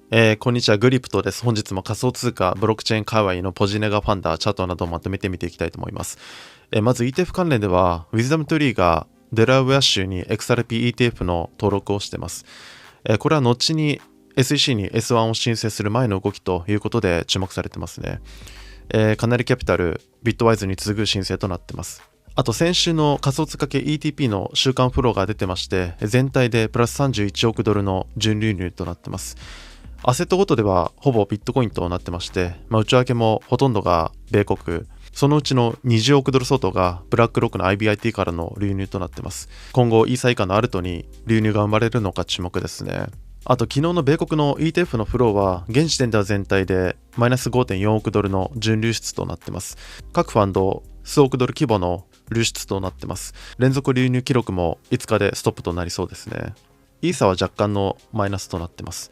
こんにちは、グリプトです。本日も仮想通貨、ブロックチェーン界隈のポジネガファンダー、チャートなどをまとめてみていきたいと思います。まず ETF 関連では、Wisdom Tree がデラウェア州に XRP ETF の登録をしています。これは後に SEC に S1 を申請する前の動きということで注目されてますね。カナリキャピタル、ビットワイズに次ぐ申請となっています。あと先週の仮想通貨系 ETP の週間フローが出てまして、全体でプラス31億ドルの純流入となっています。アセットごとではほぼビットコインとなってまして、内訳もほとんどが米国、そのうちの20億ドル相当がブラックロックの IBIT からの流入となっています。今後イーサ以下のアルトに流入が生まれるのか注目ですね。あと昨日の米国の ETF のフローは現時点では全体でマイナス 5.4 億ドルの純流出となっています。各ファンド数億ドル規模の流出となっています。連続流入記録も5日でストップとなりそうですね。イーサは若干のマイナスとなっています。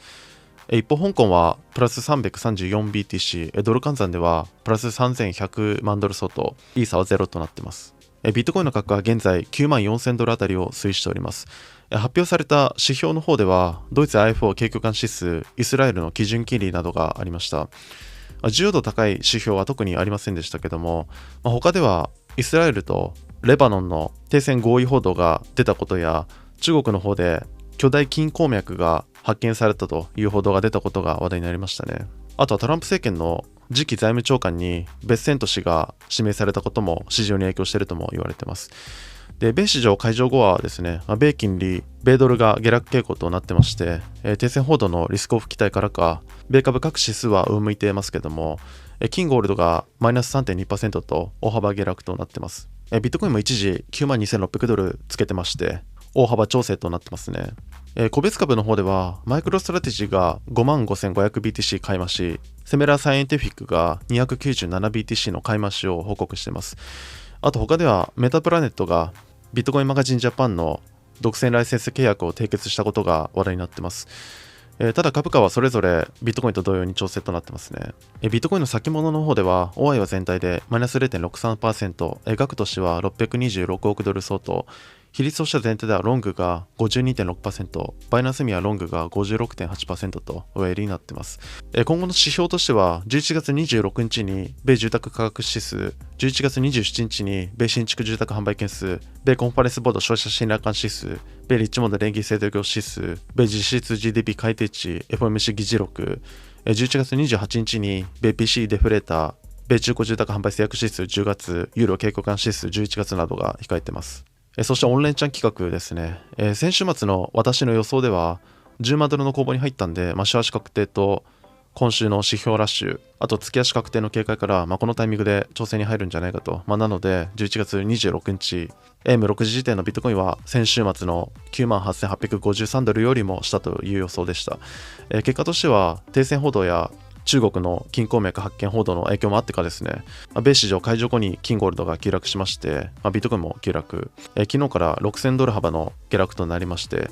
一方、香港はプラス 334BTC、ドル換算ではプラス3100万ドル相当、イーサはゼロとなっています。ビットコインの価格は現在9万4000ドルあたりを推移しております。発表された指標の方では、ドイツ IFO 景況感指数、イスラエルの基準金利などがありました。重要度高い指標は特にありませんでしたけども、他ではイスラエルとレバノンの停戦合意報道が出たことや、中国の方で巨大金鉱脈が発見されたという報道が出たことが話題になりましたね。あとはトランプ政権の次期財務長官にベッセント氏が指名されたことも市場に影響しているとも言われています。で、米市場会場後はですね、米金利、米ドルが下落傾向となってまして、停戦報道のリスクオフ期待からか、米株各指数は上向いていますけども、金ゴールドがマイナス 3.2% と大幅下落となっています。ビットコインも一時92,600ドルつけてまして、大幅調整となってますね。個別株の方ではマイクロストラテジーが 55,500BTC 買い増し、セメラサイエンティフィックが 297BTC の買い増しを報告しています。あと他ではメタプラネットがビットコインマガジンジャパンの独占ライセンス契約を締結したことが話題になっています。ただ株価はそれぞれビットコインと同様に調整となってますね。ビットコインの先物の方では OI は全体でマイナス 0.63%、額としては626億ドル相当、比率としては全体ではロングが 52.6%、バイナスミはロングが 56.8% と上入りになっています。今後の指標としては、11月26日に米住宅価格指数、11月27日に米新築住宅販売件数、米コンファレンスボード消費者信頼感指数、米リッチモンド連銀製造業指数、米実質 GDP 改定値、FOMC 議事録、11月28日に米 PC デフレーター、米中古住宅販売制約指数10月、ユーロ景況感指数11月などが控えています。そしてオンラインチャン企画ですね。先週末の私の予想では10万ドルの公募に入ったんで、週足確定と今週の指標ラッシュ、あと月足確定の警戒から、このタイミングで調整に入るんじゃないかと。なので11月26日 AM6 時時点のビットコインは先週末の 98,853 ドルよりも下という予想でした。結果としては停戦報道や中国の金鉱脈発見報道の影響もあってかですね、米市場開場後に金ゴールドが急落しまして、ビットコインも急落、昨日から6000ドル幅の下落となりまして、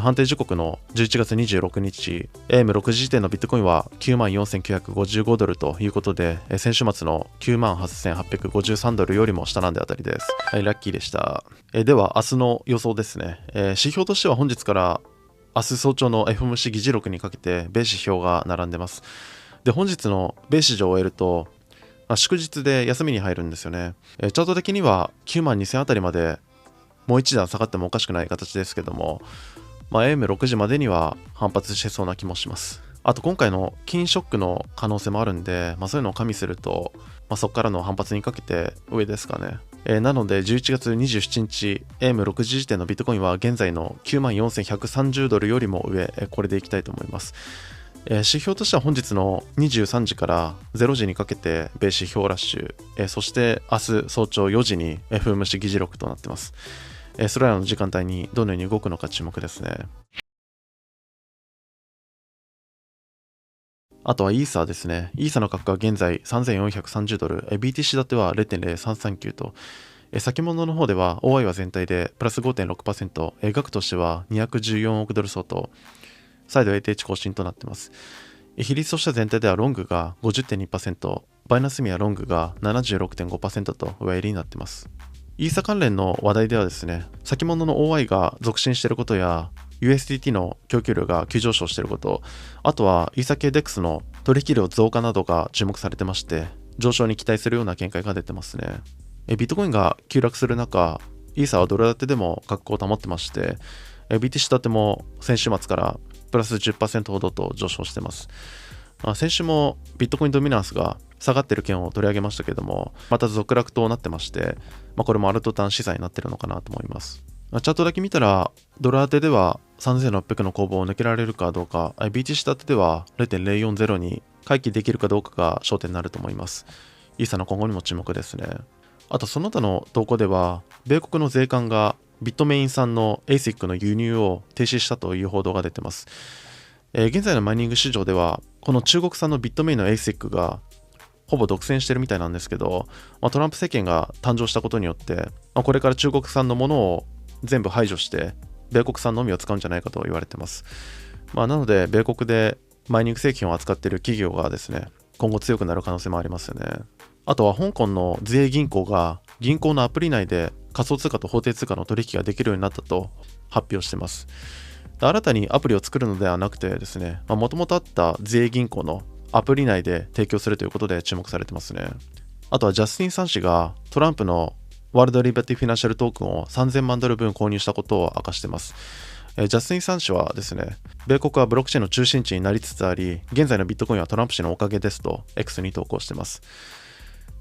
判定時刻の11月26日 AM6 時時点のビットコインは 94,955 ドルということで、先週末の 98,853 ドルよりも下なんであたりです。ラッキーでした。では明日の予想ですね。指標としては本日から明日早朝の FOMC 議事録にかけて米指標が並んでます。で、本日の米市場を終えると、祝日で休みに入るんですよね。チャート的には9万2000あたりまでもう一段下がってもおかしくない形ですけども、AM6 時までには反発してそうな気もします。あと今回の金ショックの可能性もあるんで、そういうのを加味すると、そこからの反発にかけて上ですかね。なので11月27日 AM6 時時点のビットコインは現在の 94,130 ドルよりも上、これでいきたいと思います。指標としては本日の23時から0時にかけて米指標ラッシュ、そして明日早朝4時に FOMC 議事録となっています。それらの時間帯にどのように動くのか注目ですね。あとはイーサーですね。イーサーの価格は現在3430ドル、BTC 建ては 0.0339 と、先物の方では OI は全体でプラス 5.6%、額としては214億ドル相当、再度 ATH 更新となっています。比率としては全体ではロングが 50.2%、バイナスミはロングが 76.5% と上入りになっています。イーサ関連の話題ではですね、先物の OI が続伸していることや、USDT の供給量が急上昇していること、あとはイーサ系 DEX の取引量増加などが注目されてまして、上昇に期待するような見解が出てますね。ビットコインが急落する中、イーサはドル建てでも価格を保ってまして、BTC 建ても先週末からプラス 10% ほどと上昇してます。先週もビットコインドミナンスが下がってる件を取り上げましたけども、また続落となってまして、これもアルトターン資産になってるのかなと思います。チャートだけ見たら、ドル当てでは3600の攻防を抜けられるかどうか、BTC 当てでは 0.040 に回帰できるかどうかが焦点になると思います。イーサの今後にも注目ですね。あとその他の動向では、米国の税関がビットメイン産の ASIC の輸入を停止したという報道が出てます。現在のマイニング市場では、この中国産のビットメインの ASIC がほぼ独占してるみたいなんですけど、トランプ政権が誕生したことによって、これから中国産のものを全部排除して、米国産のみを使うんじゃないかと言われてます。なので、米国でマイニング製品を扱っている企業がですね、今後強くなる可能性もありますよね。あとは香港の税銀行が銀行のアプリ内で仮想通貨と法定通貨の取引ができるようになったと発表しています。新たにアプリを作るのではなくてですね、もともとあった税銀行のアプリ内で提供するということで注目されてますね。あとはジャスティン・サン氏がトランプのワールドリバティフィナンシャルトークンを3000万ドル分購入したことを明かしています。ジャスティン・サン氏はですね、米国はブロックチェーンの中心地になりつつあり、現在のビットコインはトランプ氏のおかげですと X に投稿しています。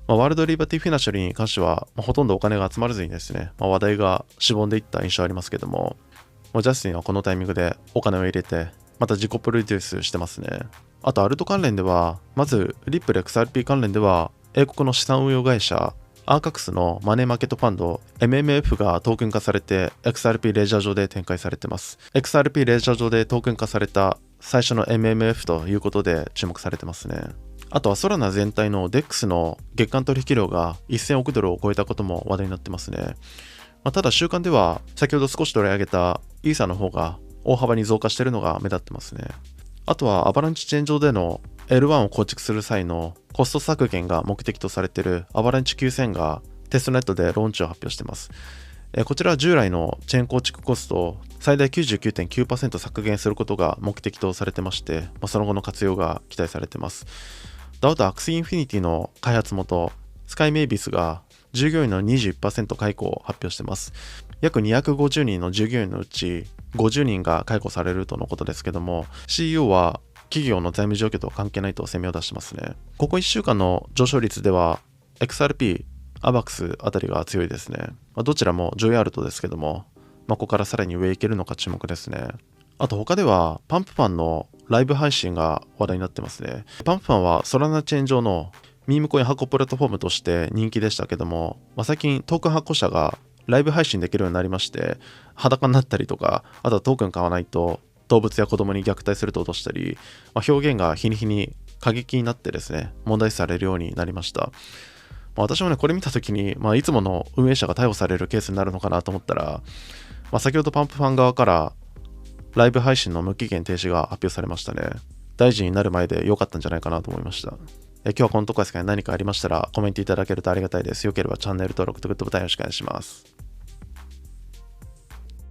ワールドリバティフィナンシャルに関しては、ほとんどお金が集まらずにですね、話題がしぼんでいった印象ありますけども、ジャスティンはこのタイミングでお金を入れて、また自己プロデュースしてますね。あと、アルト関連では、まず、リップル XRP 関連では、英国の資産運用会社、アーカックスのマネーマーケットファンド、MMF がトークン化されて、XRP レジャー上で展開されてます。XRP レジャー上でトークン化された最初の MMF ということで注目されてますね。あとはソラナ全体の DEX の月間取引量が1000億ドルを超えたことも話題になってますね。ただ週間では先ほど少し取り上げたイーサの方が大幅に増加しているのが目立ってますね。あとはアバランチチェーン上での L1 を構築する際のコスト削減が目的とされているアバランチ9000がテストネットでローンチを発表しています。こちらは従来のチェーン構築コストを最大 99.9% 削減することが目的とされてまして、その後の活用が期待されています。あとアクスインフィニティの開発元スカイメイビスが従業員の 21% 解雇を発表しています。約250人の従業員のうち50人が解雇されるとのことですけども、 CEO は企業の財務状況と関係ないと声明を出してますね。ここ1週間の上昇率では XRP、アバックスあたりが強いですね。どちらも上位アルトですけども、ここからさらに上行けるのか注目ですね。あと他ではパンプファンのライブ配信が話題になってますね。パンプファンはソラナチェーン上のミームコイン発行プラットフォームとして人気でしたけども、最近トークン発行者がライブ配信できるようになりまして、裸になったりとか、あとはトークン買わないと動物や子供に虐待すると脅したり、表現が日に日に過激になってですね、問題視されるようになりました。私もね、これ見たときに、いつもの運営者が逮捕されるケースになるのかなと思ったら、先ほどパンプファン側からライブ配信の無期限停止が発表されましたね。大臣になる前で良かったんじゃないかなと思いました。今日はこのところですが、何かありましたらコメントいただけるとありがたいです。よければチャンネル登録とグッドボタンよろしくお願いします。